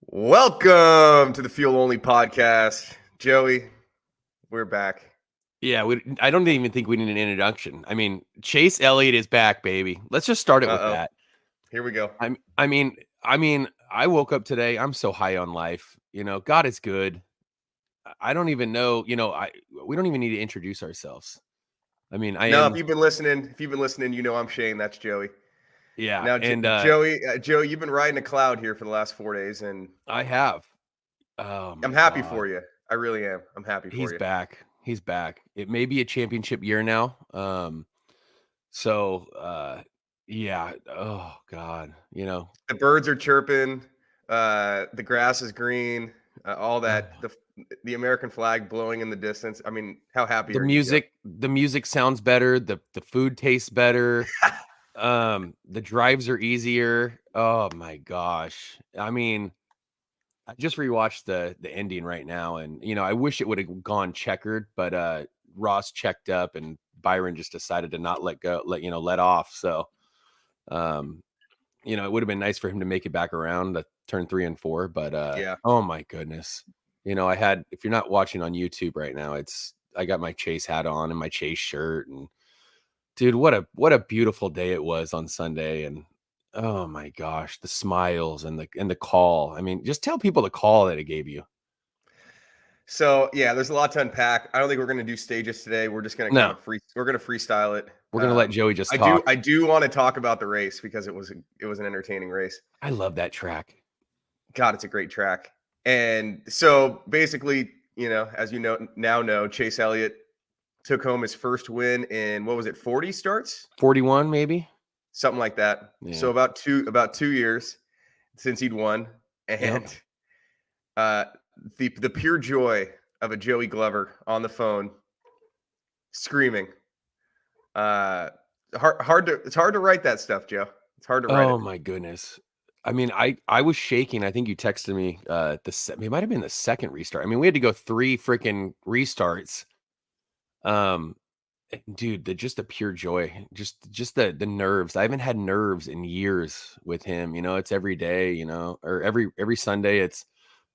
Welcome to the Fuel Only Podcast. Joey, we're back. Yeah, I don't even think we need an introduction. I mean, Chase Elliott is back, baby. Let's just start it with Uh-oh. that. Here we go. I woke up today. I'm so high on life. God is good. I don't even know. We don't even need to introduce ourselves. I mean, I No, if am. you've been listening, you know I'm Shane. That's Joey. Yeah, Now, and Joey, you've been riding a cloud here for the last 4 days, and I have. Oh I'm my happy God, for you. I really am. I'm happy for he's you. back. He's back. It may be a championship year now. So yeah. Oh God, The birds are chirping. The grass is green. All that. The American flag blowing in the distance. I mean, how happy the are you, Joe? music sounds better, the food tastes better, the drives are easier. Oh my gosh. I mean, I just rewatched the ending right now, and I wish it would have gone checkered, but Ross checked up and Byron just decided to not let off. So um it would have been nice for him to make it back around to turn 3 and 4, but Yeah. oh my goodness. If you're not watching on YouTube right now, I got my Chase hat on and my Chase shirt, and dude, what a beautiful day it was on Sunday. And oh my gosh, the smiles and the call. I mean, just tell people the call that it gave you. So yeah, there's a lot to unpack. I don't think we're going to do stages today. We're just going to kind No, of we're going to freestyle it. we're gonna let Joey just I do talk. I do want to talk about the race because it was an entertaining race. I love that track. God, it's a great track. And so basically, as you know, Chase Elliott took home his first win in, what was it, 40 starts, 41 maybe. something like that. Yeah. So about 2 years since he'd won, Yep. and uh, the pure joy of a Joey Glover on the phone screaming. Uh, it's hard to write that stuff, Joe. It's hard to write it. Oh my goodness. I mean, I was shaking. I think you texted me it might have been the second restart. I mean, we had to go 3 freaking restarts. Dude, just the pure joy, just the nerves. I haven't had nerves in years with him. It's every day, or every Sunday it's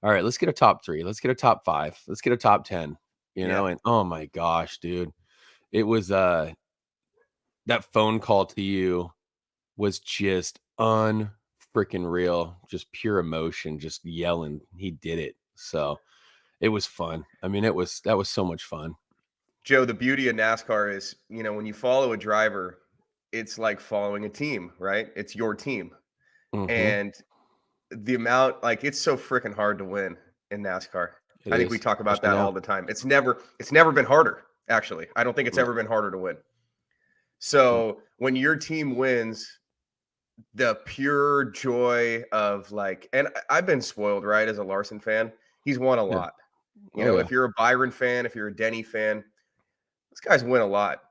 all right, let's get a top 3. Let's get a top 5. Let's get a top 10, Yeah. and oh my gosh, dude. It was that phone call to you was just unfreaking real, just pure emotion, just yelling. He did it. So it was fun. I mean, that was so much fun. Joe, the beauty of NASCAR is, when you follow a driver, it's like following a team, right? It's your team. Hmm. And the amount, like, it's so freaking hard to win in NASCAR. It I think we is, talk about especially that all now. the time. It's never been harder, actually. I don't think it's No. ever been harder to win. Mm. So when your team wins, the pure joy of, like, and I've been spoiled, right? As a Larson fan, he's won a Yeah. lot. Oh yeah. If you're a Byron fan, if you're a Denny fan, these guys win a lot.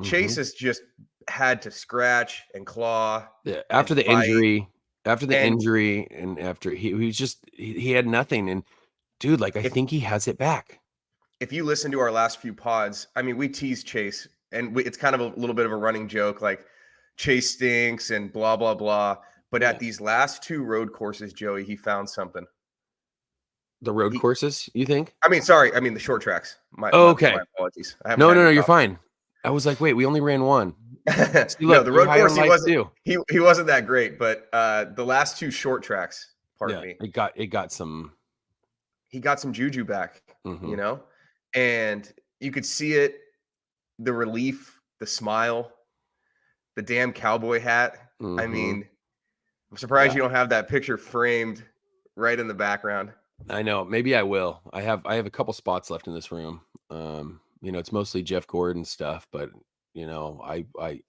Chase Hmm. has just had to scratch and claw Yeah. and fight. After the And injury, and after he was just he had nothing. And dude, like I if think he has it back. if you listen to our last few pods, I mean, we tease Chase, and it's kind of a little bit of a running joke, like Chase stinks and blah blah blah. But at Yeah. these last 2 road courses, Joey, he found something. The road He, courses, you think? I mean the short tracks. My Oh, my, my okay. apologies. I haven't No, had no, no, any you're coffee. fine. I was like, wait, we only ran one. See, No, look, the you're road high course on life too. he wasn't that great, but the last 2 short tracks, pardon Yeah, me, it got some. he got some juju back, you Mhm. know? And you could see it, the relief, the smile, the damn cowboy hat. I Mhm. mean, I'm surprised Yeah, you don't have that picture framed right in the background. I know. Maybe I will. I have a couple spots left in this room. It's mostly Jeff Gordon stuff, but I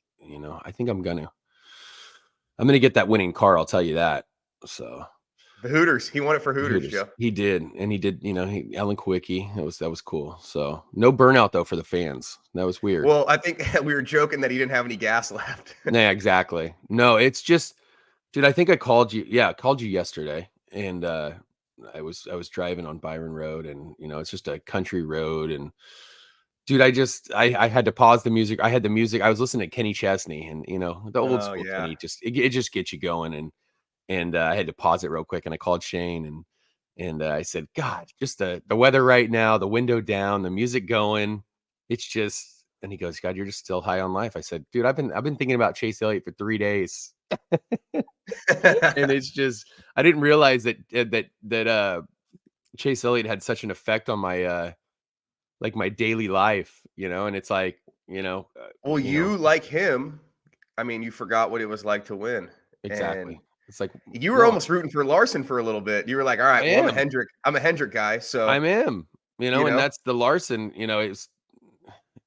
think I'm gonna get that winning car. I'll tell you that. So The Hooters, he won it for the Hooters, Hooters, Joe. he did, and he did. Alan Quickie. That was cool. So no burnout though for the fans. That was weird. Well, I think we were joking that he didn't have any gas left. Yeah, exactly. No, it's just, dude. I think I called you. Yeah, I called you yesterday, and I was driving on Byron Road, and it's just a country road. And dude, I had to pause the music. I had the music. I was listening to Kenny Chesney, and the old Oh, school yeah. Kenny. It just gets you going. And I had to pause it real quick, and I called Shane, and And I said, God, just the weather right now, the window down, the music going. It's just, and he goes, God, you're just still high on life. I said, dude, I've been thinking about Chase Elliott for 3 days. And it's just, I didn't realize that Chase Elliott had such an effect on my like my daily life, and it's like, Well, you like him. I mean, you forgot what it was like to win, and exactly. It's like, you were no, almost rooting for Larson for a little bit. You were like, "All right, I well, am. I'm a Hendrick guy, so I'm him, you and know, that's the Larson, it's,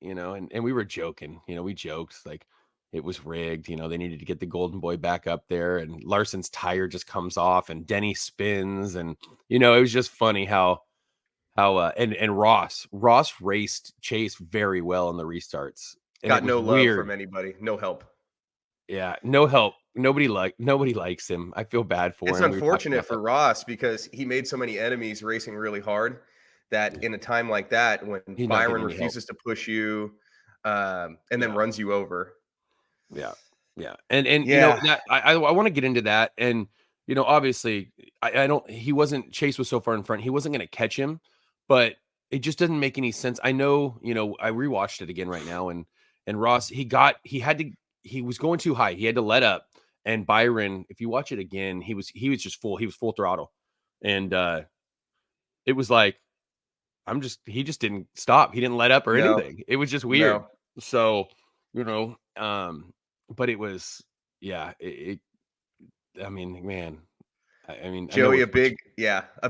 and we were joking, we joked like it was rigged, they needed to get the golden boy back up there, and Larson's tire just comes off and Denny spins, and it was just funny how and Ross raced Chase very well in the restarts, and it got was no love from weird. anybody, no help." Yeah, no help. Nobody likes him. I feel bad for It's him. We were talking unfortunate about for that. Ross because he made so many enemies racing really hard that Yeah. in a time like that, when He's not Byron getting any help. refuses to push you, and then Yeah. runs you over. Yeah. Yeah. And Yeah, that I want to get into that. And obviously I don't he wasn't Chase was so far in front. He wasn't gonna catch him, but it just doesn't make any sense. I know, I rewatched it again right now, and Ross, he was going too high. He had to let up. And Byron, if you watch it again, he was full throttle. And it was like, he just didn't stop. He didn't let up or no, anything. It was just weird. no. So, but it was, yeah, I mean, man, I mean, I know Joey, a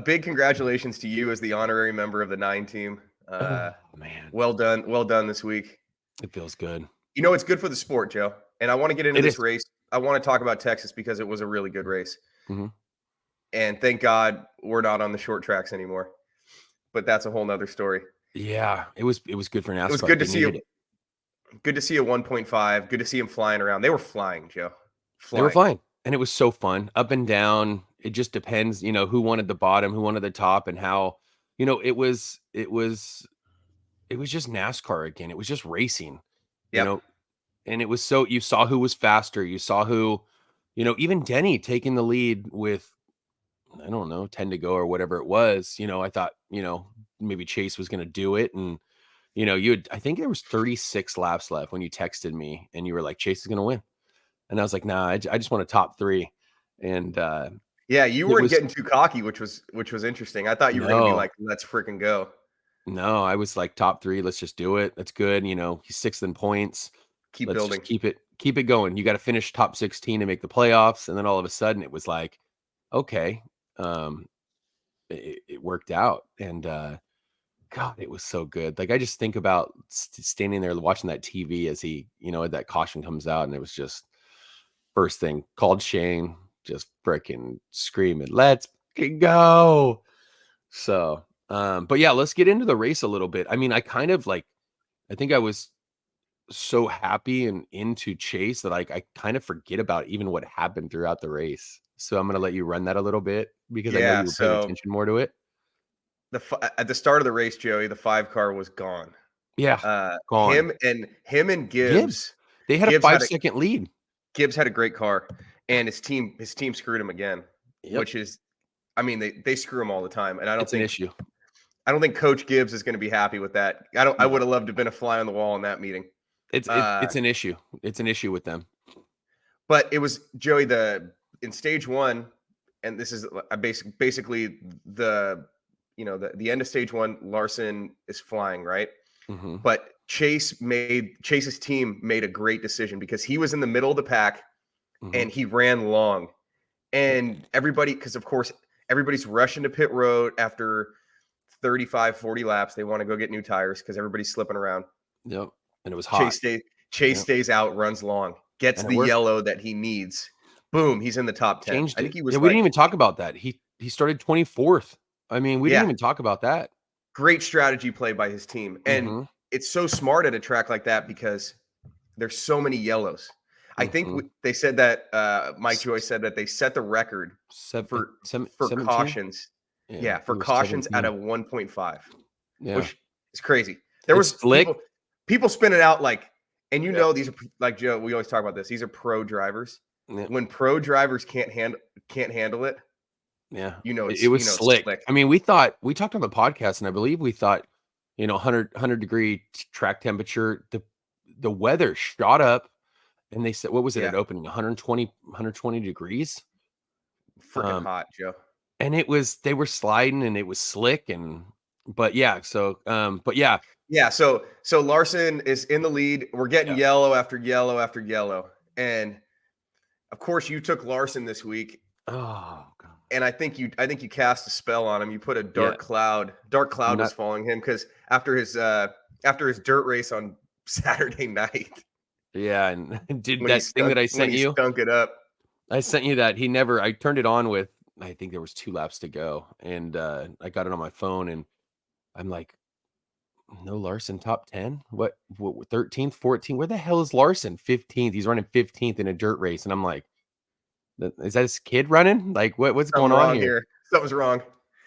big congratulations to you as the honorary member of the 9 team. oh man, Well done this week. it feels good. You know, it's good for the sport, Joe. And I want to get into It this is. race. I want to talk about Texas because it was a really good race. Mhm. And thank God we're not on the short tracks anymore. But that's a whole nother story. Yeah, it was good for It was NASCAR. good to They see needed it. a 1.5. Good to see him flying around. They were flying, Joe. They were Flying. fine, and it was so fun, up and down. It just depends, who wanted the bottom, who wanted the top, and how, it was just NASCAR again. It was just racing, you Yep. know, and it was so you saw who was faster. You saw who, even Denny taking the lead with, I don't know, 10 to go or whatever it was. I thought, maybe Chase was going to do it. And, I think there was 36 laps left when you texted me and you were like, Chase is going to win. And I was like, nah, I just want a top three. And Yeah, you it weren't was, getting too cocky, which was interesting. I thought you were going to be no, like, "Let's freaking go. no, I was like top three. Let's just do it. That's good. He's sixth in points. Keep Let's just building." keep it going. You got to finish top 16 to make the playoffs. And then all of a sudden it was like, okay, um, it worked out. And God, it was so good. Like, I just think about standing there watching that TV as he, that caution comes out, and it was just first thing called Shane, just freaking screaming, "Let's fucking go!" So, but yeah, let's get into the race a little bit. I mean, I kind of like, I think I was so happy and into Chase that like I kind of forget about even what happened throughout the race. So I'm gonna let you run that a little bit because I know Yeah, you were paying so attention more to it. at the start of the race, Joey, the 5 car was gone. Yeah, Uh, gone. him and Gibbs, they had a Gibbs had 5 second lead. Gibbs had a great car, and his team screwed him again, Yep. which is, I mean, they screw him all the time, and It's an issue. I don't think Coach Gibbs is going to be happy with that. I would No, have loved to have been a fly on the wall in that meeting. it's an issue. It's an issue with them. But it was Joey in stage one, and this is basically the end of stage one. Larson is flying, right? Mhm, But Chase's team made a great decision because he was in the middle of the pack mhm. and he ran long. And everybody, because of course, everybody's rushing to pit road after 35, 40 laps. They want to go get new tires because everybody's slipping around. Yep, and it was hot. Chase stays Chase Yep, stays out, runs long, gets and it the worked. yellow that he needs. Boom, he's in the top 10. Changed I think it. he Yeah, was we didn't like, even talk about that. He started 24th. I mean, we didn't yeah, even talk about that. great strategy play by his team. And Mhm, it's so smart at a track like that because there's so many yellows. I think mhm. they said that Mike S Joy said that they set the record for 17? cautions. Yeah, Yeah, I think for it was cautions at a 17. 1.5, Yeah. which is crazy. There It's was slick. people spinning out like, and Yeah, these are like Joe. We always talk about this. These are pro drivers. yeah, When pro drivers can't handle it, Yeah. It You was know it's slick. slick. I mean, we talked on the podcast, and I believe we thought, 100-degree track temperature, the weather shot up, and they said, what was it Yeah, at opening? 120 degrees? freaking Um, hot, Joe. and they were sliding, and it was slick, but yeah, but yeah. Yeah, so Larson is in the lead. We're getting Yeah. yellow after yellow after yellow, and of course you took Larson this week, Oh god. and I think you cast a spell on him. You put a Yeah. dark cloud was Not following him because after his dirt race on Saturday night Yeah, and did that thing that I when sent he you. stunk it up. I sent you that. I turned it on with, I think there was 2 laps to go, and, I got it on my phone, and I'm like, "No Larson top 10? What 13th, 14th? Where the hell is Larson? 15th. He's running 15th in a dirt race." And I'm like, Is that his kid running? Like, what's going Something on wrong here?" here. Something's wrong.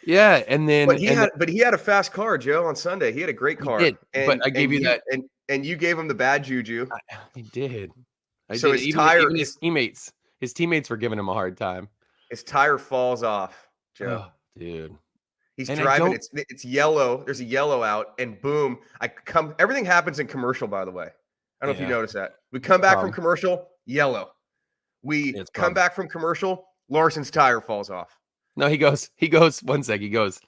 Yeah, and then But he had a fast car, Joe, on Sunday. He had a great he car, did, but I gave you that. and you gave him the bad juju. I did. I So did. his tire Even his teammates were giving him a hard time. his tire falls off, Joe. Oh, dude. He's And I driving. don't It's yellow. There's a yellow out, and boom! I come. Everything happens in commercial, by the way. I don't know if you Yeah, noticed that. We it's come a back from problem. commercial, yellow. We It's a come problem. back from commercial, Larson's tire falls off. No, he goes, 1 sec, he goes,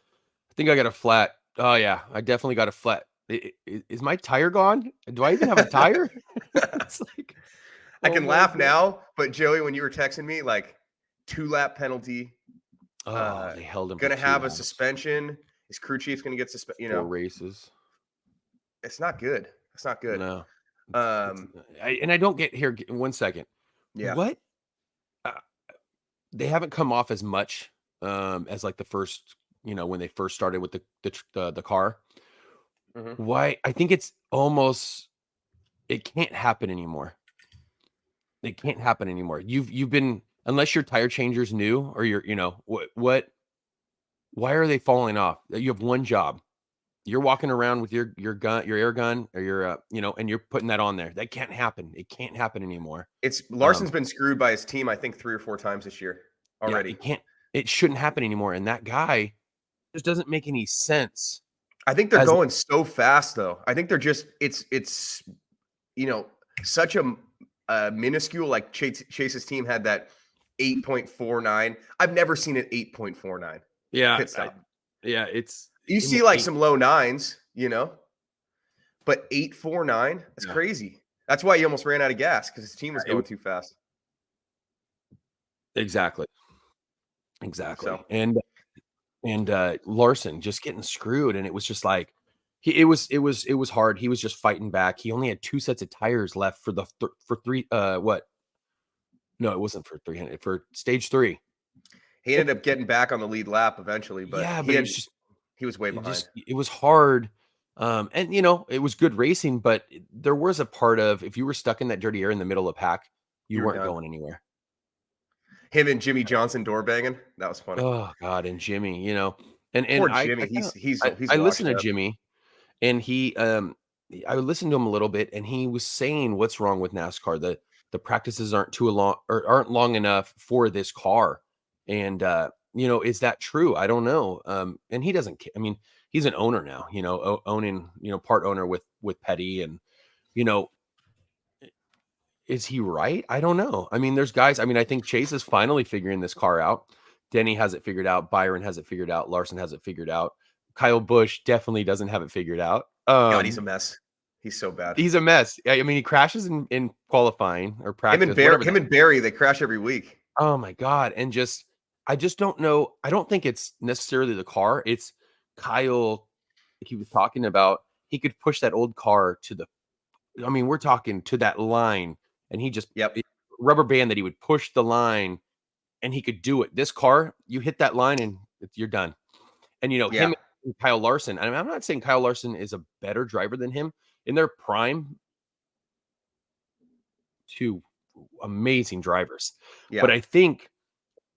"I think I got a flat." "Oh, yeah, I definitely got a flat. Is my tire gone? Do I even have a tire?" It's like, I oh can my laugh god. now, but Joey, when you were texting me, like 2 lap penalty, Oh, uh, they held him for gonna 2 have a laps, suspension. His crew chief's gonna get 4 races. it's not good. It's not good. No. It's Um, I don't get here, 1 second. yeah. What? Uh, they haven't come off as much, as, like, the first, when they first started with the car. Mhm. Why? I think it's almost it can't happen anymore. It can't happen anymore. You've been, unless your tire changer's new, or you're, what why are they falling off? You have one job. You're walking around with your air gun, or and you're putting that on there. That can't happen. It can't happen anymore. It's Um, Larson's been screwed by his team, I think 3 or 4 times this year yeah, already. it shouldn't happen anymore. And that guy just doesn't make any sense I think they're as going so fast though. I think they're just you know, such a minuscule like Chase's team had that 8.49. I've never seen an 8.49 yeah, pit stop. yeah, it's You in the see like eight. some low nines, but 8.49, that's Yeah, crazy. That's why he almost ran out of gas because his team was it going too fast. exactly, So exactly. And Larson just getting screwed, and it was just like it was hard. He was just fighting back. He only had 2 sets of tires left for for 3 what? No, it wasn't for 300, for stage 3. he ended up getting back on the lead lap eventually, but Yeah, but he was way behind. it was hard. And it was good racing, but there was a part of, if you were stuck in that dirty air in the middle of pack, you You were weren't done. going anywhere. Him and Jimmy Johnson door banging. That was funny. Oh god, and Jimmy, and Poor Jimmy. He's I listened washed to up. Jimmy, and I listened to him a little bit, and he was saying what's wrong with NASCAR. The practices aren't too long, or aren't long enough for this car. And is that true? I don't know. And he doesn't I mean, he's an owner now, owning, part owner with Petty, and you know, is he right? I don't know. I mean, there's guys, I mean, I think Chase is finally figuring this car out. Denny has it figured out. Byron has it figured out. Larson has it figured out. Kyle Busch definitely doesn't have it figured out. God, he's a mess. He's so bad. He's a mess. I mean, he crashes in qualifying or practice, whatever Him that. and Barry, they crash every week. Oh my god! And I just don't know. I don't think it's necessarily the car. It's Kyle. Like he was talking about, he could push that old car to the. I mean, we're talking to that line, and he just Yep. rubber band that he would push the line, and he could do it. This car, you hit that line, and you're done. And Yeah. him and Kyle Larson. I mean, I'm not saying Kyle Larson is a better driver than him in their prime. Two amazing drivers. Yeah. But I think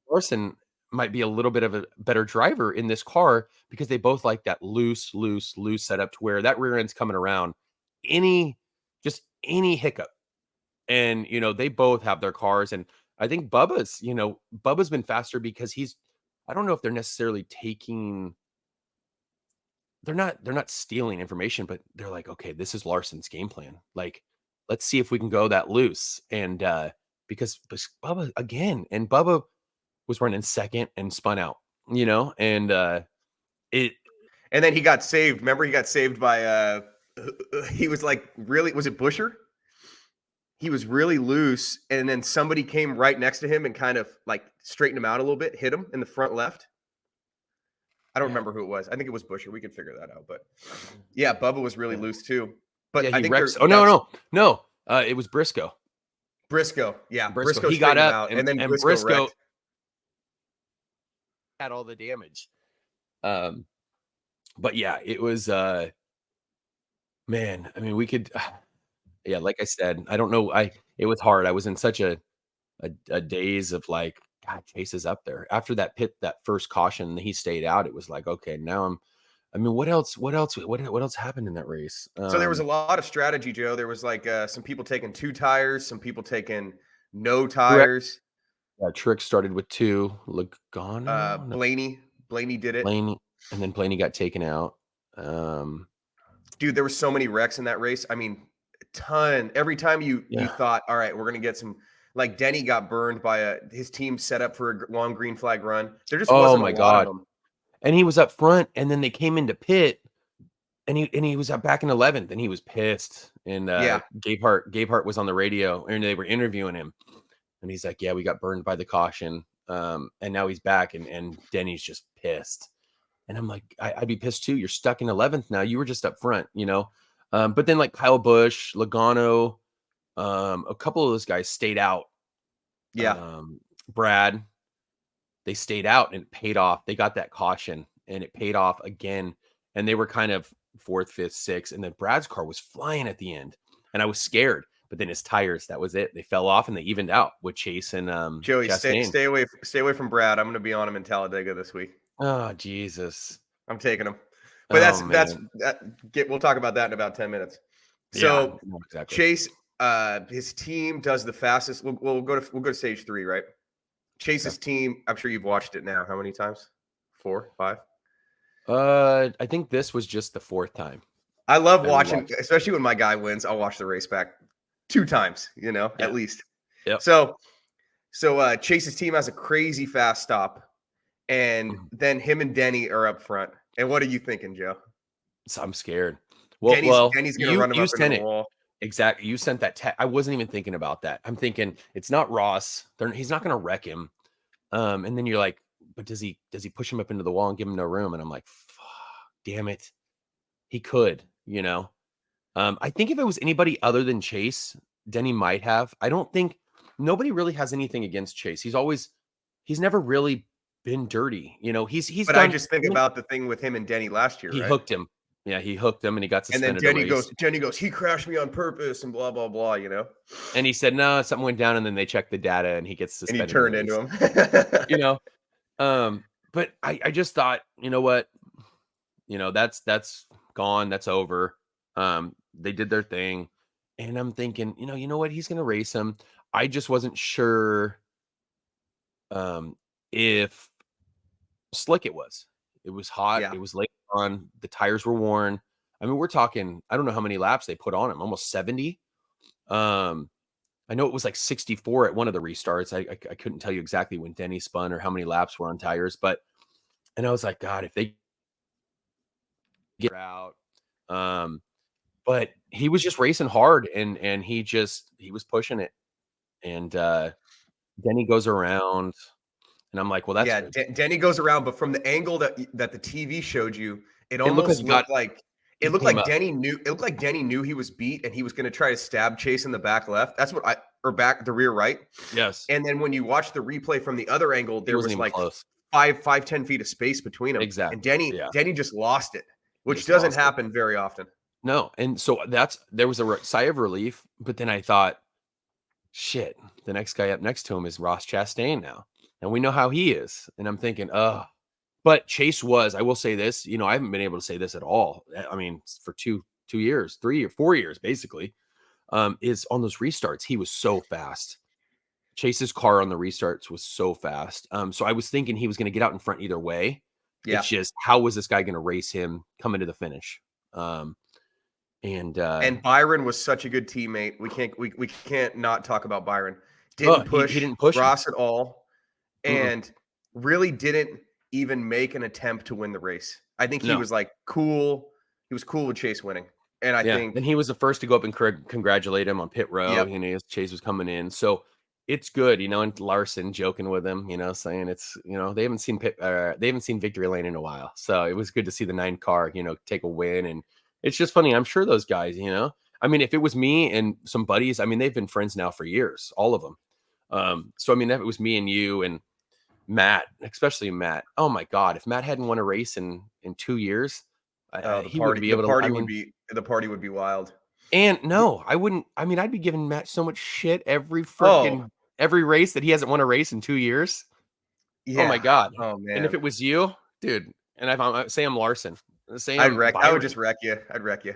Larson might be a little bit of a better driver in this car, because they both like that loose setup, to where that rear end's coming around any any hiccup. And they both have their cars. And I think Bubba's been faster, because I don't know if they're necessarily taking. They're not stealing information, but they're like, okay, this is Larson's game plan. Like, let's see if we can go that loose. And because Bubba again, and Bubba was running second and spun out, and it And then he got saved. Remember, he got saved by he was like really, was it Busher? He was really loose, and then somebody came right next to him and kind of like straightened him out a little bit, hit him in the front left. I don't yeah, remember who it was. I think it was Busher. We could figure that out. But yeah, Bubba was really yeah, loose too. But yeah, I he think wrecks. they're Oh that's no, it was Briscoe. Briscoe. Yeah, Briscoe. Briscoe He got straightened him up, out, and then and Briscoe Briscoe wrecked. had all the damage. Um, but yeah, it was man. I mean, we could. Yeah, like I said, I don't know. It was hard. I was in such a daze of like, God, Chase is up there. After that first caution, he stayed out. It was like, okay, now I mean, what else happened in that race? So there was a lot of strategy, Joe. There was like some people taking 2 tires, some people taking no Correct. tires. Yeah, Trick started with 2. Logano, no, Blaney did it. Blaney, and then Blaney got taken out. Um, Dude, there were so many wrecks in that race. I mean, a ton. Every time you yeah. thought, all right, we're gonna get some. Like Denny got burned by his team set up for a long green flag run. There just Oh wasn't a my lot of God. them. And he was up front, and then they came into pit, and he was up back in 11th, and he was pissed. And Yeah, Gabehart was on the radio, and they were interviewing him, and he's like, "Yeah, we got burned by the caution, and now he's back, and Denny's just pissed." And I'm like, I'd be pissed too. You're stuck in 11th now. You were just up front, But then like Kyle Busch, Logano, a couple of those guys stayed out. yeah, Brad, they stayed out and it paid off. They got that caution and it paid off again. And they were kind of 4th, 5th, 6th. And then Brad's car was flying at the end. And I was scared. But then his tires, that was it. They fell off and they evened out with Chase and Joey, Chastain. stay away from Brad. I'm gonna be on him in Talladega this week. Oh, Jesus. I'm taking him. But Oh, that's man. we'll talk about that in about 10 minutes. Yeah, So no, exactly. Chase, his team does the fastest. We'll go to stage 3, right? Chase's team. I'm sure you've watched it now. How many times? 4, 5. I think this was just the 4th time I love that we watching, watched. especially when my guy wins. I'll watch the race back 2 times, Yeah. at least. Yep. So Chase's team has a crazy fast stop, and Mhm. then him and Denny are up front. And what are you thinking, Joe? So I'm scared. Well, Denny's gonna run him you up into sent the it. wall. Exactly. You sent that I wasn't even thinking about that. I'm thinking it's not Ross. He's not gonna wreck him. And then you're like, but does he push him up into the wall and give him no room? And I'm like, fuck, damn it. He could, I think if it was anybody other than Chase, Denny might have. I don't think nobody really has anything against Chase. He's never really been dirty. He's But I done. just think about the thing with him and Denny last year, He right? hooked him. Yeah, he hooked him and he got And then suspended a race. Denny goes, he crashed me on purpose and blah, blah, blah, And he said, no, something went down. And then they checked the data and he gets And he suspended. turned a into race. him. But I just thought, you know what? That's gone. That's over. They did their thing. And I'm thinking, you know what? He's gonna race him. I just wasn't sure if slick it was. It was hot. Yeah. It was late on. The tires were worn. I mean, we're talking, I don't know how many laps they put on him, almost 70. I know it was like 64 at one of the restarts. I couldn't tell you exactly when Denny spun or how many laps were on tires, and I was like, God, if they get out, but he was just racing hard and he was pushing it. And Denny goes around and I'm like, well, that's good. Denny goes around, but from the angle that the TV showed you, it It looked like almost looked like he came up. Denny knew. It looked like Denny knew he was beat, and he was going to try to stab Chase in the back left. That's what the rear right. Yes. And then when you watch the replay from the other angle, there was like close. 10 feet of space between them. Exactly. And Denny just lost it, which Just doesn't lost it. happen very often. No. And so there was a sigh of relief, but then I thought, shit, the next guy up next to him is Ross Chastain now. And we know how he is. And I'm thinking, but Chase I will say this, I haven't been able to say this at all. I mean, for 2 years, 3 or 4 years, basically, is on those restarts. He was so fast. Chase's car on the restarts was so fast. So I was thinking he was going to get out in front either way. Yeah. It's just, how was this guy going to race him coming to the finish? And Byron was such a good teammate. We can't not talk about Byron. oh, Didn't he push didn't push him. Ross at all, Mm-mm. and really didn't even make an attempt to win the race. I think he No. was like cool. He was cool with Chase winning, and I Yeah, think and he was the first to go up and congratulate him on pit row. yep. As Chase was coming in, so it's good, and Larson joking with him, saying it's, they haven't seen victory lane in a while, so it was good to see the 9 car, take a win, and it's just funny. I'm sure those guys, I mean, if it was me and some buddies, I mean, they've been friends now for years, all of them. So I mean, if it was me and you and Matt, especially Matt, oh my God, if Matt hadn't won a race in 2 years, he wouldn't be able to. I mean, the party would be wild. and no, I wouldn't. I mean, I'd be giving Matt so much shit every Oh race that he hasn't won a race in 2 years. Oh my yeah. God. Oh And if man. it was you, dude, and if I'm Sam Larson, I'd Sam wreck. I would Byron, just wreck you. I'd wreck you.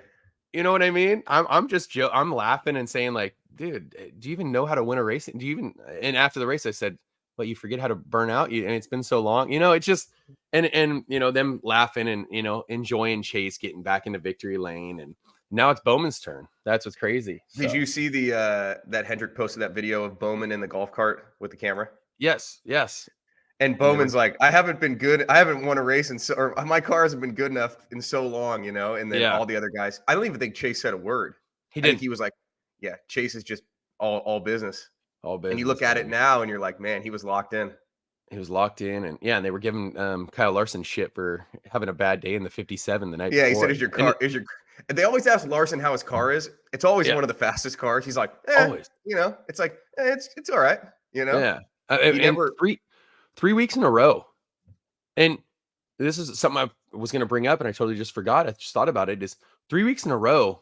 you know what I mean? I'm just I'm laughing and saying like, dude, do you even know how to win a race? Do you even? And after the race, I said, but you forget how to burn out. And it's been so long. It's just and them laughing and enjoying Chase getting back into victory lane, and now it's Bowman's turn. That's what's crazy. Did So. you see that Hendrick posted that video of Bowman in the golf cart with the camera? Yes. And And they were Bowman's like, I haven't been good. I haven't won a race or my car hasn't been good enough in so long, And then yeah, all the other guys, I don't even think Chase said a word. he I think didn't. he was like, yeah, Chase is just all business. All And you look business, at it man. now and you're like, man, he was locked in. He was locked in, and yeah, and they were giving Kyle Larson shit for having a bad day in the 57 the night Yeah, he said, before. is your And car, is your, and they always ask Larson how his car is. It's always yeah, one of the fastest cars. He's like, always. it's like, it's all right. Yeah. He And never, 3 weeks in a row. And this is something I was going to bring up, and I totally just forgot. I just thought about it. Is 3 weeks in a row,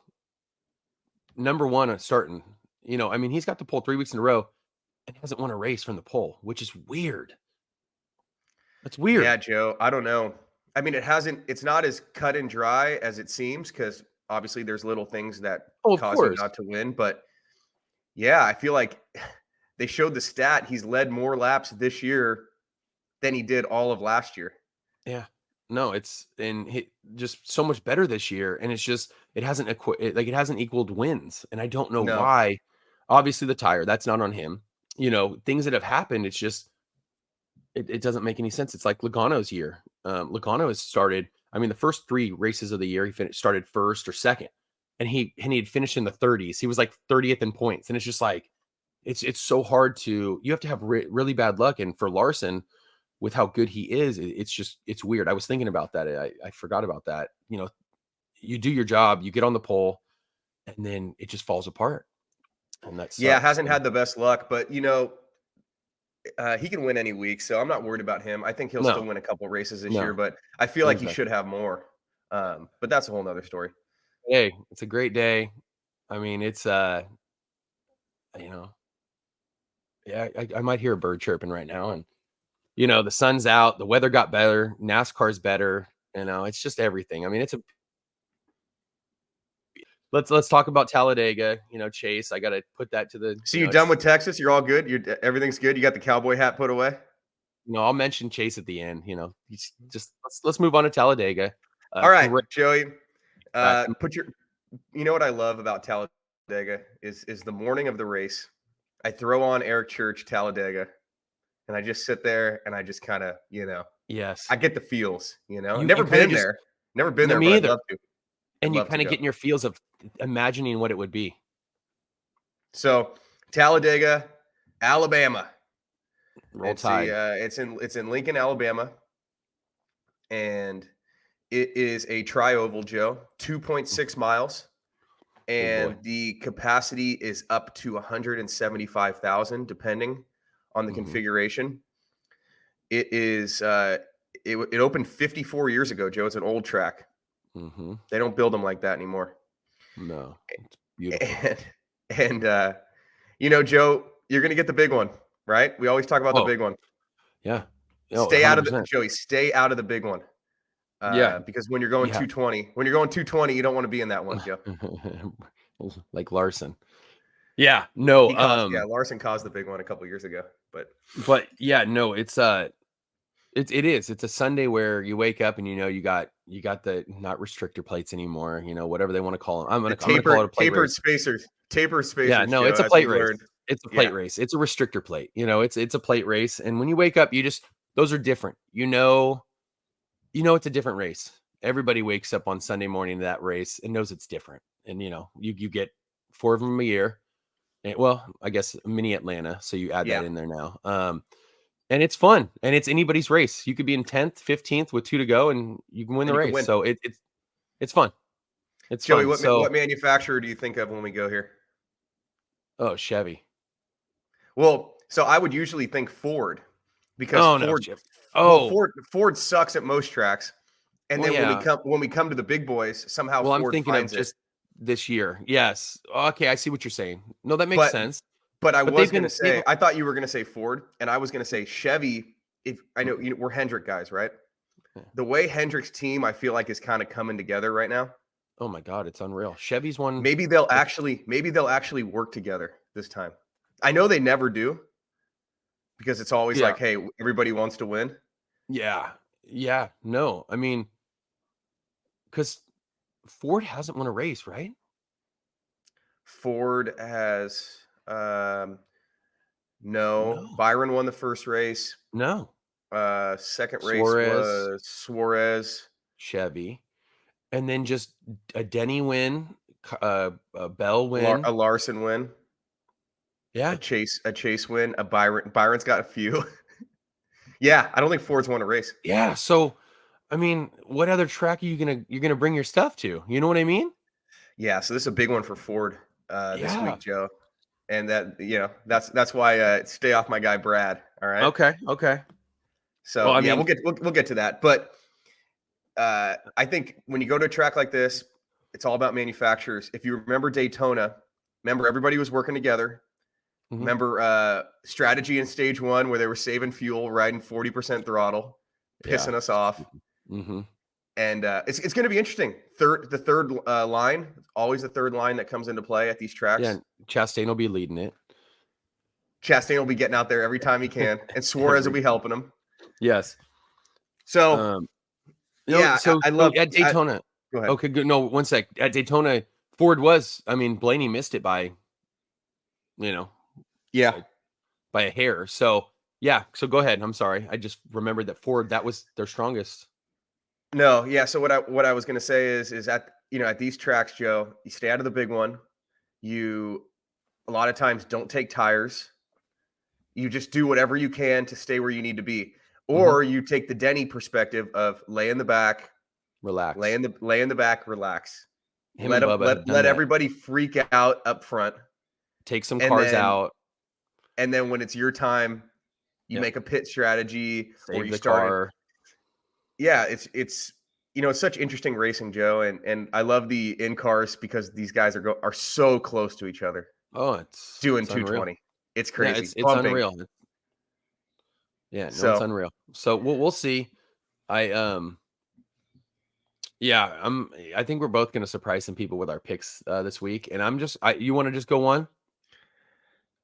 number one starting. I mean, he's got the pole 3 weeks in a row and hasn't won a race from the pole, which is weird. That's yeah, weird. Joe, I don't know. I mean, it's not as cut and dry as it seems because obviously there's little things that Oh, of cause you course. not to win. But yeah, I feel like they showed the stat. He's led more laps this year than he did all of last year. Yeah. No, it's just so much better this year, and it's just it hasn't equaled wins, and I don't know No. why. Obviously, the tire, that's not on him. Things that have happened, it's just it doesn't make any sense. It's like Logano's year. Logano has started. I mean, the first 3 races of the year, started first or second, and he had finished in the 30s. He was like 30th in points, and it's just like it's so hard to. You have to have really bad luck, and for Larson, with how good he is, it's weird. I was thinking about that. I forgot about that. You do your job, you get on the pole, and then it just falls apart, and that Yeah, sucks. hasn't had the best luck, but he can win any week, so I'm not worried about him. I think he'll still No, win a couple races this year, no, but I feel like he exactly. should have more. But that's a whole nother story. Hey, it's a great day. I mean, it's you know, yeah, I might hear a bird chirping right now, and the sun's out, the weather got better, NASCAR's better. It's just everything. I mean, let's talk about Talladega. Chase. I got to put that to the. So you done with Texas? You're all good. Everything's good. You got the cowboy hat put away. I'll mention Chase at the end. Just let's move on to Talladega. All right, Great Joey. track. Put your. You know what I love about Talladega is the morning of the race. I throw on Eric Church Talladega, and I just sit there and I just kind of Yes, I get the feels. you Never kind of been just. there. Never been No, there, me but I'd either. love to. I'd And you love to kind of go. get in your feels of imagining what it would be. So Talladega, Alabama. Roll Tide. It's in Lincoln, Alabama, and it is a tri-oval, Joe, 2.6 miles, Oh boy. and the capacity is up to 175,000, depending on the Hmm. configuration. It is it opened 54 years ago, Joe. It's an old track. Hmm. They don't build them like that anymore. No, it's beautiful. And Joe, you're gonna get the big one, right? We always talk about the Oh big one. yeah. Oh, Stay out of the 100%. Joey. Stay out of the big one. Yeah. Because when you're going Yeah. 220, you don't want to be in that one, Joe. Like Larson. Yeah, no, Larson caused the big one a couple years ago, but yeah, no, it is. It's a Sunday where you wake up and you got the not restrictor plates anymore, whatever they want to call them. I'm the gonna call it a plate race. tapered Yeah, spacers, no, Joe, it's a as we plate race. learned. It's a Yeah, plate race. It's a restrictor plate. It's a plate race. And when you wake up, those are different. It's a different race. Everybody wakes up on Sunday morning to that race and knows it's different. And you get 4 of them a year. And, well, I guess mini Atlanta, so you add yeah, that in there now. And it's fun, and it's anybody's race. You could be in 10th, 15th with 2 to go, and you can win and the you can race. win. So it's fun. It's Joey, fun. what So, manufacturer do you think of when we go here? oh, Chevy. Well, so I would usually think Ford, because Oh no, Chevy. Well, Oh, Ford sucks at most tracks, and well, then yeah. when we come to the big boys, somehow Well, I'm Ford thinking of finds it. just this year. Yes. Okay, I see what you're saying. No, that makes But sense. I But was gonna say, I thought you were gonna say Ford, and I was gonna say Chevy. If I know, we're Hendrick guys, right? Yeah. The way Hendrick's team, I feel like, is kind of coming together right now. Oh my God, it's unreal. Chevy's one. Maybe they'll actually work together this time. I know they never do, because it's always Yeah. like, hey, everybody wants to win. Yeah. Yeah. No, I mean, because Ford hasn't won a race, right? Ford has no. No. Byron won the first race. No. Second race Suarez, was Suarez. Chevy, and then just a Denny win, a Bell win. A Larson win, Yeah. a Chase win, a Byron's got a few. Yeah, I don't think Ford's won a race. Yeah. So, I mean, what other track are you're gonna bring your stuff to? You know what I mean? Yeah, so this is a big one for Ford this Yeah. week, Joe. And that's why stay off my guy Brad. All right. Okay. Okay. Well, So I yeah, mean, we'll get to that. But I think when you go to a track like this, it's all about manufacturers. If you remember Daytona, remember everybody was working together. mhm, Remember strategy in stage one where they were saving fuel, riding 40% throttle, yeah. pissing us off. Hmm. And it's going to be interesting. The third line, always the third line that comes into play at these Yeah. tracks. And Chastain will be leading it. Chastain will be getting out there every time he can, and Suarez will Every be helping him. yes. So Um. No. yeah, So, I so love. at Daytona. Go ahead. Okay. Good. No. One sec. At Daytona, Ford was. I mean, Blaney missed it by you know Yeah. by a hair. So yeah. So go ahead. I'm sorry. I just remembered that Ford, that was their strongest. No. Yeah. So what I was going to say is at these tracks, Joe, you stay out of the big one. You a lot of times don't take tires. You just do whatever you can to stay where you need to be, Hmm. or you take the Denny perspective of lay in the back, Relax. lay in the back, relax. Him and Bubba have done Let that. everybody freak out up front, Take some and cars out. then when it's your time, you Yep. make a pit strategy, or Save you the start it. car. Yeah, it's such interesting racing, Joe, and I love the in cars because these guys are so close to each other Oh, doing it's unreal. 220. It's Yeah, crazy, it's bumping. unreal. Yeah, no, it's So unreal. So we'll see. I yeah, I think we're both gonna surprise some people with our picks this week. And you want to just go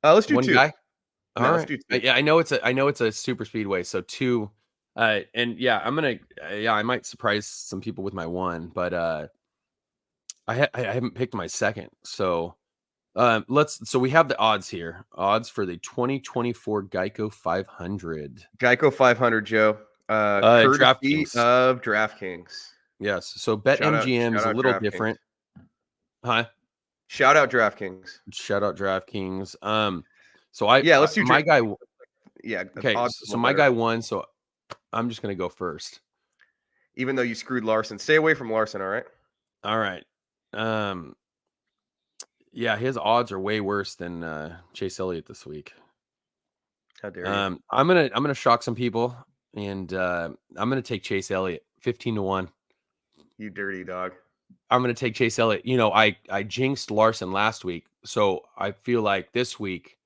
let's do one two. guy? No, All let's right. do two. Yeah, I know it's a super speedway, so two. And yeah, I might surprise some people with my one, but I haven't picked my second. So so we have the odds here. Odds for the 2024 Geico 500. Geico 500, Joe. Courtesy DraftKings. of DraftKings. Yes. So BetMGM is Shout a out little DraftKings. different. Huh? Shout out DraftKings. Shout out DraftKings. So Yeah, let's do my guy. yeah, Okay, odds a so little my better. guy won. So I'm just gonna go first. Even though you screwed Larson. Stay away from Larson, all right? All right. Yeah, his odds are way worse than Chase Elliott this week. How dare you? I'm gonna shock some people, and I'm gonna take Chase Elliott 15-1. You dirty dog. I'm gonna take Chase Elliott. I jinxed Larson last week, so I feel like this week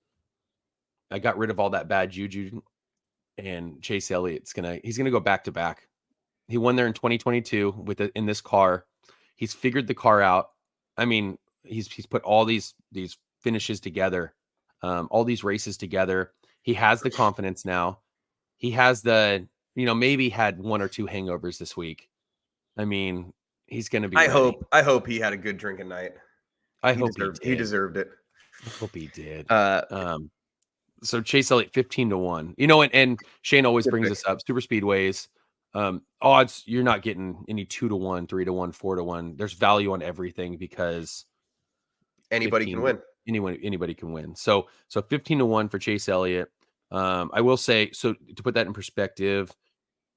I got rid of all that bad juju, and Chase Elliott's he's gonna go back to back. He won there in 2022 in this car. He's figured the car out. I mean, he's put all these finishes together, all these races together. He has the confidence now. He has the, maybe had 1 or 2 hangovers this week. I mean, he's going to be ready. I hope he had a good drinking night. I hope he He did. deserved it. I hope he did. Uh, So Chase Elliott 15-1. And Shane always Good brings pick. this up. Super speedways, odds, you're not getting any 2-1, 3-1, 4-1. There's value on everything because Anybody can win. anybody can win. So 15-1 for Chase Elliott. I will say, so to put that in perspective,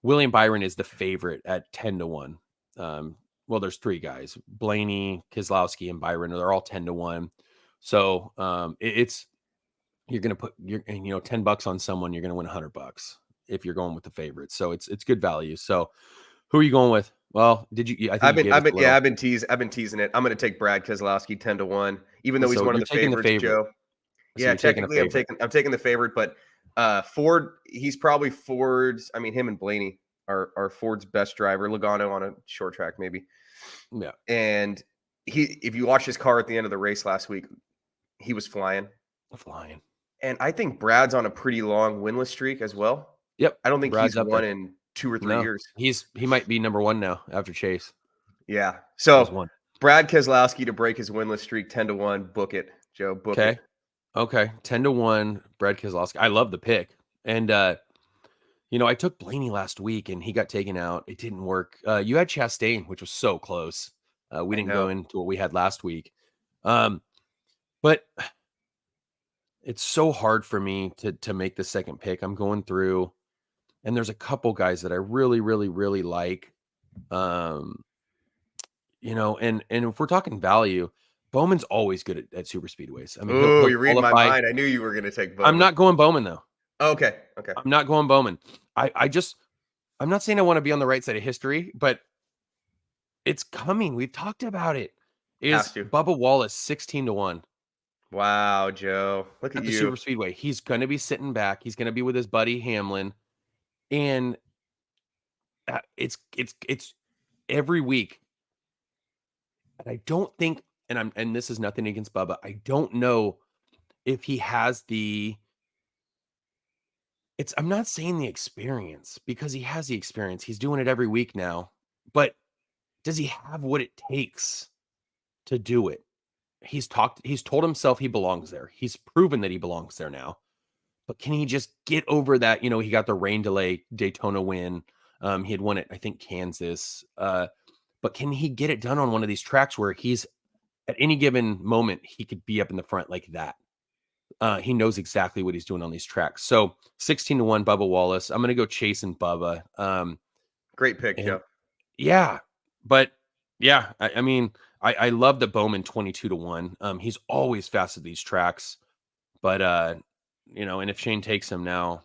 William Byron is the favorite at 10-1. Well, there's 3 guys: Blaney, Keselowski, and Byron. They're all 10-1. So it's, you're going to put $10 on someone, you're going to win $100 if you're going with the favorites. So it's good value. So who are you going with? Well, I think you gave us a little. I've been teasing it. I'm going to take Brad Keselowski 10-1, even though he's So one of you're the taking the favorites, favorite. Joe. So Yeah, you're taking a technically favorite. I'm taking the favorite, but Ford, he's probably Ford's. I mean, him and Blaney are Ford's best driver. Logano on a short track, maybe. Yeah. And if you watch his car at the end of the race last week, he was flying. And I think Brad's on a pretty long winless streak as well. Yep. I don't think Brad's he's up won there in 2 or 3 years. He might be number 1 now after Chase. Yeah. He's So won. Brad Keselowski to break his winless streak 10-1. Book it, Joe. Book it. Okay. 10-1, Brad Keselowski. I love the pick. And I took Blaney last week and he got taken out. It didn't work. You had Chastain, which was so close. We didn't go into what we had last week. But it's so hard for me to make the second pick. I'm going through, and there's a couple guys that I really, really, really like. And if we're talking value, Bowman's always good at super speedways. I mean, he'll you're reading qualify. my mind. I knew you were going to take Bowman. I'm not going Bowman though. Okay. I'm not going Bowman. I'm not saying I want to be on the right side of history, but it's coming. We've talked about it. Is Bubba Wallace 16-1? Wow, Joe. Look at the you. super speedway. He's going to be sitting back. He's going to be with his buddy Hamlin. And it's every week. And I don't think, and this is nothing against Bubba, I don't know if he has I'm not saying the experience, because he has the experience. He's doing it every week now. But does he have what it takes to do it? He's told himself he belongs there. He's proven that he belongs there now. But can he just get over that? He got the rain delay Daytona win. He had won it, I think, Kansas. But can he get it done on one of these tracks where he's at any given moment, he could be up in the front like that? He knows exactly what he's doing on these tracks. So 16-1, Bubba Wallace. I'm going to go Chase and Bubba. Great pick, Joe. Yeah. But yeah, I mean, I love the Bowman 22-1. He's always fast at these tracks. But, and if Shane takes him now.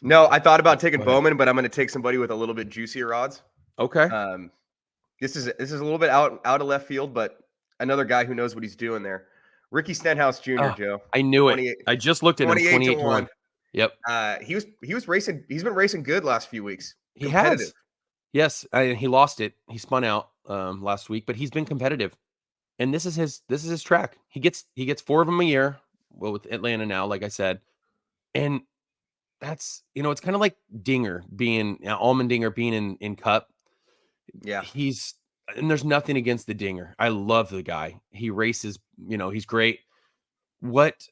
No, I thought about taking Bowman, but I'm going to take somebody with a little bit juicier odds. Okay. This is a little bit out of left field, but another guy who knows what he's doing there. Ricky Stenhouse Jr., Joe. I knew it. I just looked at him. 28-1. Yep. He was racing. He's been racing good last few weeks. He has. Yes, he lost it. He spun out last week, but he's been competitive. And this is his track. He gets 4 of them a year. Well, with Atlanta now, like I said, and that's it's kind of like Allmendinger being in Cup. Yeah, and there's nothing against the Dinger. I love the guy. He races. He's great. What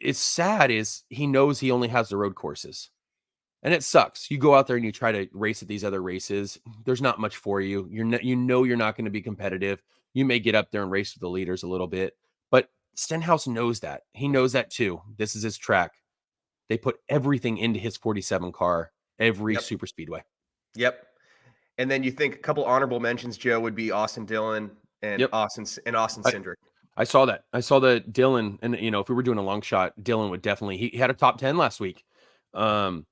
is sad is he knows he only has the road courses. And it sucks. You go out there and you try to race at these other races. There's not much for you. You're not going to be competitive. You may get up there and race with the leaders a little bit, but Stenhouse knows that. He knows that too. This is his track. They put everything into his 47 car every super speedway. Yep. And then you think a couple honorable mentions, Joe, would be Austin Dillon and Austin Cindric. I saw that. I saw the Dillon, and if we were doing a long shot, Dillon would definitely. He had a top 10 last week. In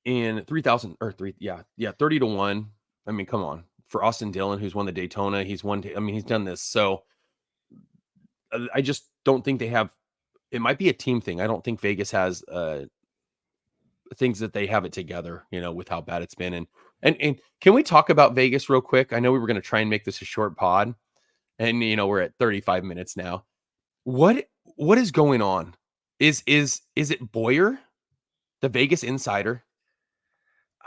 30-1. I mean, come on. For Austin Dillon, who's won the Daytona, he's done this. So I just don't think they have, it might be a team thing. I don't think Vegas has things that they have it together, with how bad it's been. And can we talk about Vegas real quick? I know we were going to try and make this a short pod, and we're at 35 minutes now. What is going on? Is it Boyer, the Vegas insider?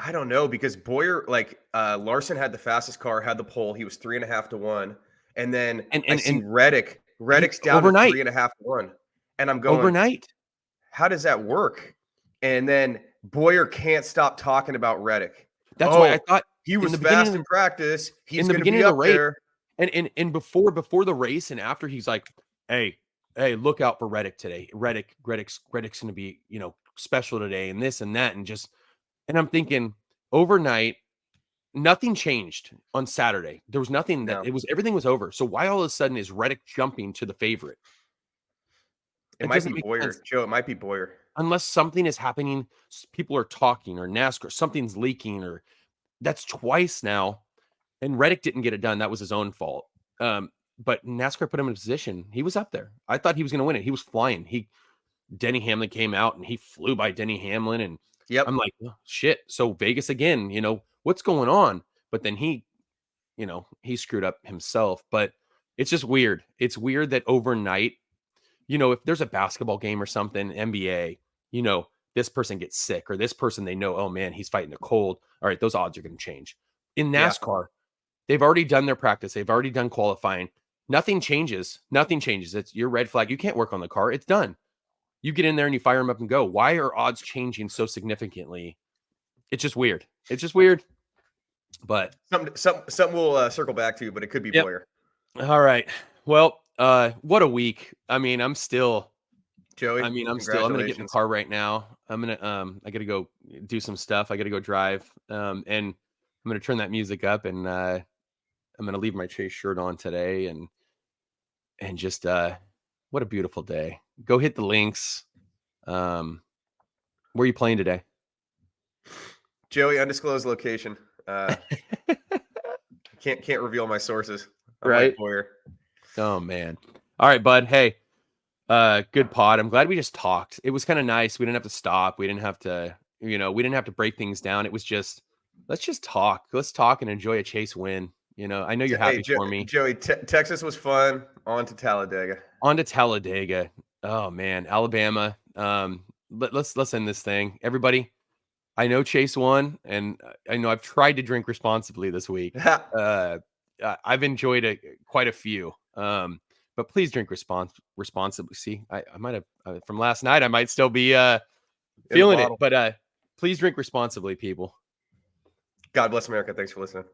I don't know because Boyer, like Larson had the fastest car, had the pole. He was 3.5 to 1. And then I see And Reddick. he Reddick's down to overnight, 3.5 to 1. And I'm going, overnight. how does that work? And then Boyer can't stop talking about Reddick. That's why I Oh, thought he in was the beginning fast of in practice. in He's the going to beginning be of the up race there. and before the race and after, he's like, hey, look out for Reddick today. Reddick's going to be, special today and this and that. And I'm thinking overnight, nothing changed on Saturday. There was nothing that No, everything was over. So why all of a sudden is Reddick jumping to the favorite? it It might be doesn't make sense Boyer. Joe, it might be Boyer. unless something is happening. People are talking or NASCAR, something's leaking, or that's twice now. And Reddick didn't get it done. That was his own fault. But NASCAR put him in a position. He was up there. I thought he was going to win it. He was flying. Denny Hamlin came out and he flew by Denny Hamlin. And I'm Yep. like, oh, shit. So Vegas again, what's going on? But then he screwed up himself. But it's just weird. It's weird that overnight, if there's a basketball game or something, NBA, this person gets sick or this person they know, oh man, he's fighting a cold. All right, those odds are going to change. In Yeah. NASCAR, they've already done their practice. They've already done qualifying. Nothing changes. Nothing changes. It's your red flag. You can't work on the car. It's done. You get in there and you fire them up and go. Why are odds changing so significantly? It's just weird. It's just weird. But Something we'll circle back to, but it could be yep. Boyer. All right. Well, what a week. I mean, I'm Joey, I'm gonna get in the congratulations. car right now. I gotta go do some stuff. I gotta go drive. And I'm gonna turn that music up and I'm gonna leave my Chase shirt on today and just what a beautiful day. Go hit the links. Where are you playing today? Joey, undisclosed location. Can't reveal my sources. I'm like Right. Boyer. Oh man. All right, bud. Hey, good pod. I'm glad we just talked. It was kind of nice. We didn't have to stop. We didn't have to, we didn't have to break things down. It was just, let's just talk. Let's talk and enjoy a Chase win. I know you're Hey, happy for me. Joey, Texas was fun. On to Talladega. On to Talladega. Oh man, Alabama. Let's end this thing. Everybody, I know Chase won, and I know I've tried to drink responsibly this week. I've enjoyed quite a few. But please drink responsibly. See, I might have from last night. I might still be feeling it, but please drink responsibly, people. God bless America. Thanks for listening.